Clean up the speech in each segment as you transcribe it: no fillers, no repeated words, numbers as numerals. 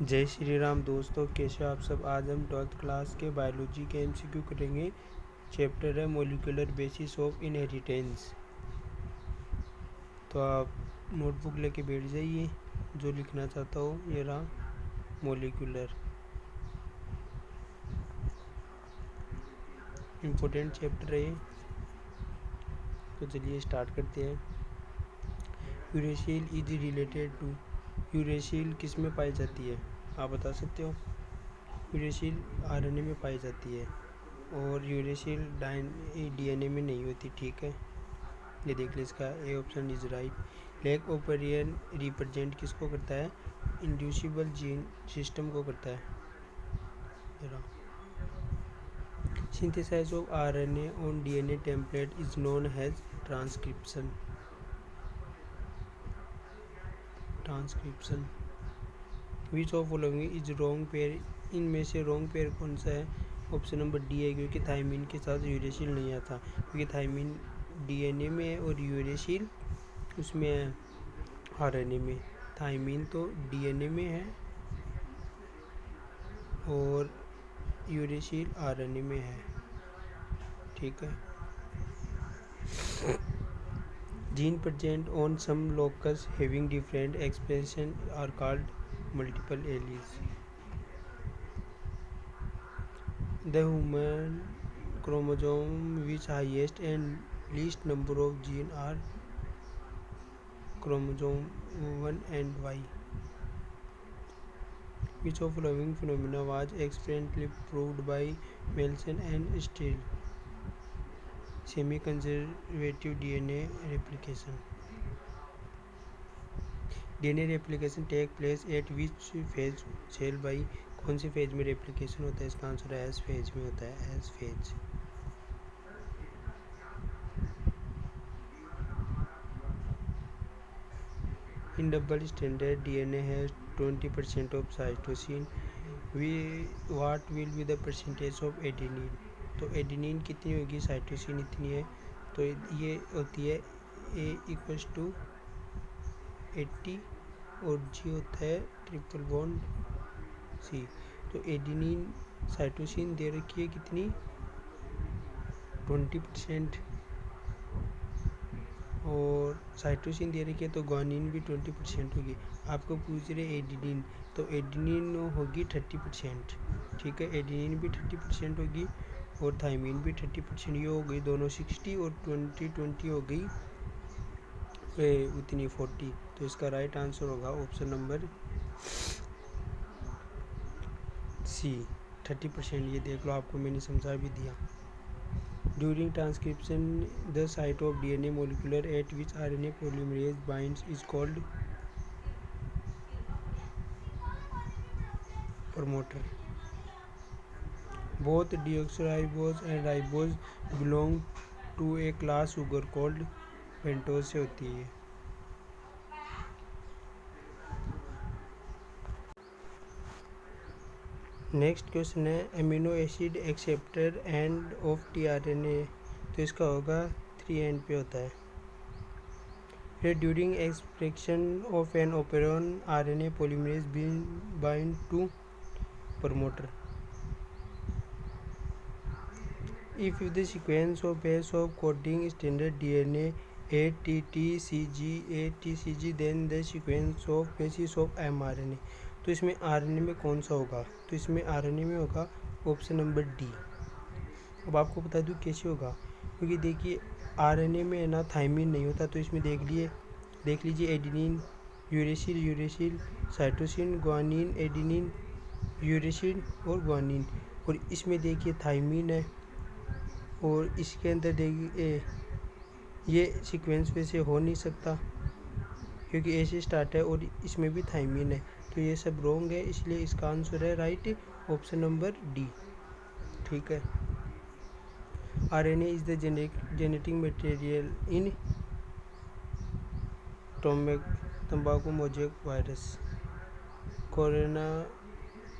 जय श्री राम दोस्तों, कैसे हो आप सब। आज हम 12th क्लास के बायोलॉजी के एमसीक्यू करेंगे। चैप्टर है मॉलिक्यूलर बेसिस ऑफ इनहेरिटेंस। तो आप नोटबुक लेके बैठ जाइए। जो लिखना चाहता हो ये रहा मॉलिक्यूलर। इम्पोर्टेंट चैप्टर है ये। तो चलिए स्टार्ट करते हैं। Uracil is related to. Uracil किस में पाई जाती है, आप बता सकते हो। यूरेसिल आरएनए में पाई जाती है और यूरेसिल डीएनए में नहीं होती। ठीक है, ये देख लीजिए। इसका A option is right. Lac operon represent किसको करता है, इंड्यूसिबल जीन सिस्टम को करता है। Synthesise of RNA on DNA template is known as transcription. Which of following is wrong pair. इनमें से रॉन्ग पेयर कौन सा है। ऑप्शन नंबर डी है, क्योंकि थायमिन के साथ यूरेसिल नहीं आता। क्योंकि थायमिन डीएनए में है और यूरेसिल उसमें है आरएनए में। थायमिन तो डीएनए में है और यूरेसिल आरएनए में है। ठीक है। Gene present on some locus having different expression are called multiple alleles. The human chromosome which highest and least number of genes are chromosome 1 and Y. Which of following phenomena was experimentally proved by Nelson and Steele? Semi-conservative DNA replication. DNA replication take place at which phase cell by कौन सी phase में replication होता है। इसका answer S phase में होता है। S phase. In double stranded DNA has 20% of cytosine. What will be the percentage of adenine? तो adenine कितनी होगी, साइटोसिन इतनी है। तो ये होती है A इक्वल्स टू 80 और G होता है ट्रिपल बॉन्ड C। तो एडेनिन साइटोसिन दे रखी है कितनी, 20%। और साइटोसिन दे रखी है तो ग्वानिन भी 20% होगी। आपको पूछ रहे एडेनिन, तो एडेनिन होगी 30%। ठीक है, एडेनिन भी 30% होगी और थायमिन भी 30%। ये हो गई दोनों 60 और 20 हो गई उतनी 40। तो इसका राइट आंसर होगा ऑप्शन नंबर सी 30%। ये देख लो, आपको मैंने समझा भी दिया। During transcription, the site of DNA molecule at which RNA polymerase binds is called promoter. Both deoxyribose and ribose belong to a class sugar called pentose से होती है। नेक्स्ट क्वेश्चन है amino acid acceptor end of tRNA. तो इसका होगा 3 end पे होता है। फिर during expression of an operon RNA polymerase bind to promoter. If the sequence of base of coding standard DNA ATTCG, then the sequence of basis of mRNA। तो इसमें RNA में कौन सा होगा, तो इसमें आरएनए में होगा ऑप्शन नंबर डी। अब आपको बता दूँ कैसे होगा, क्योंकि देखिए आरएनए में है ना थायमिन नहीं होता। तो इसमें देख लीजिए adenine, uracil, cytosine, guanine, adenine, uracil और ग्वानिन। और इसमें देखिए थायमिन है और इसके अंदर देखिए ये सीक्वेंस में से हो नहीं सकता क्योंकि ए से स्टार्ट है और इसमें भी थायमिन है। तो ये सब रॉन्ग है, इसलिए इसका आंसर है राइट ऑप्शन नंबर डी। ठीक है। RNA is the genetic material in तंबाकू mosaic virus.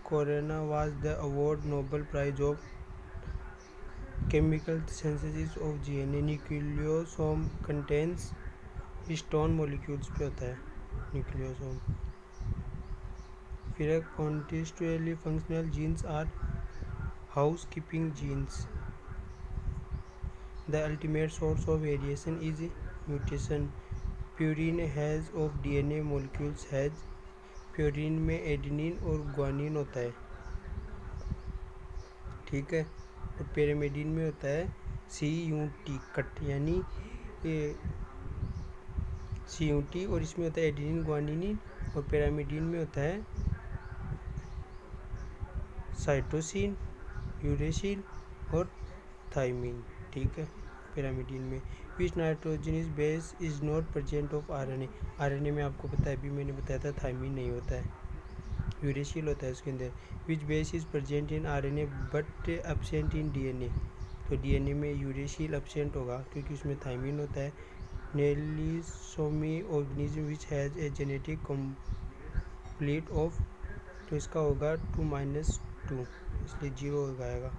Khorana was the award Nobel prize of chemical synthesis of DNA। Nucleosome contains stone molecules पे होता है न्यूक्लियोसोम। फिर है contextually functional genes are house keeping genes. The ultimate source of variation is mutation. Purine has of DNA molecules has. Purine में adenine और guanine होता है, ठीक है। और पिरामिडिन में होता है CUT कट, यानी CUT, और इसमें होता है एडेनिन ग्वानिन। और पिरामिडिन में होता है साइटोसिन, यूरेसिल और थाइमिन, ठीक है। पिरामिडिन में which nitrogenous base is not present of RNA। RNA में आपको पता है, अभी मैंने बताया था, थाइमिन नहीं होता है, यूरेसिल होता है उसके अंदर। Which base is present in RNA but absent in DNA। तो DNA में यूरेसिल एब्सेंट होगा क्योंकि उसमें थाइमिन होता है। Nullisomy organism which has a genetic complete of, तो इसका होगा 2-2, इसलिए 0 हो जाएगा।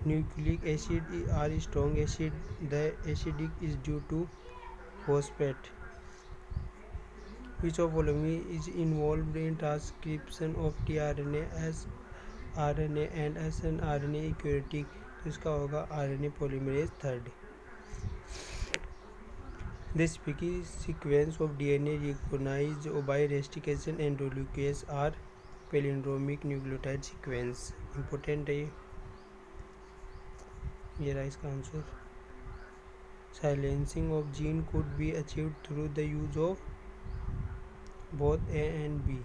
Nucleic acid are strong acid, the acidic is due to phosphate. Which of following is involved in transcription of tRNA S RNA and snRNA eukaryotic, तो इसका होगा RNA polymerase 3rd। The sequence of DNA recognized by restriction endonuclease are palindromic nucleotide sequence। Important है ये रहा इसका answer. Silencing of gene could be achieved through the use of both A and B।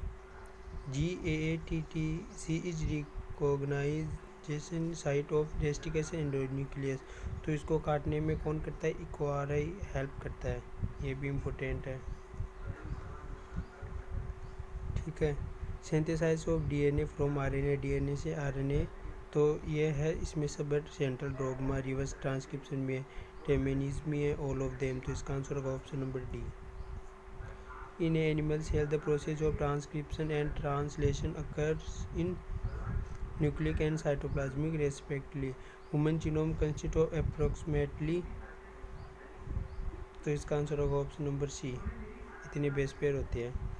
GAATTC is recognition site of restriction endonuclease, तो इसको काटने में कौन करता है, इक्वाराई हेल्प करता है, ये भी इम्पोर्टेंट है, ठीक है। Synthesise of DNA from RNA, DNA से RNA, तो ये है इसमें सब सेंट्रल डॉग्मा, रिवर्स ट्रांसक्रिप्शन में, टेमेनिज्म में है, ऑल ऑफ देम, तो इसका आंसर होगा option number D. In animal cell the process of transcription and translation occurs in nucleic and cytoplasmic respectively. Human genome consist of approximately, तो इसका answer होगा option number C, इतने base pair होते हैं।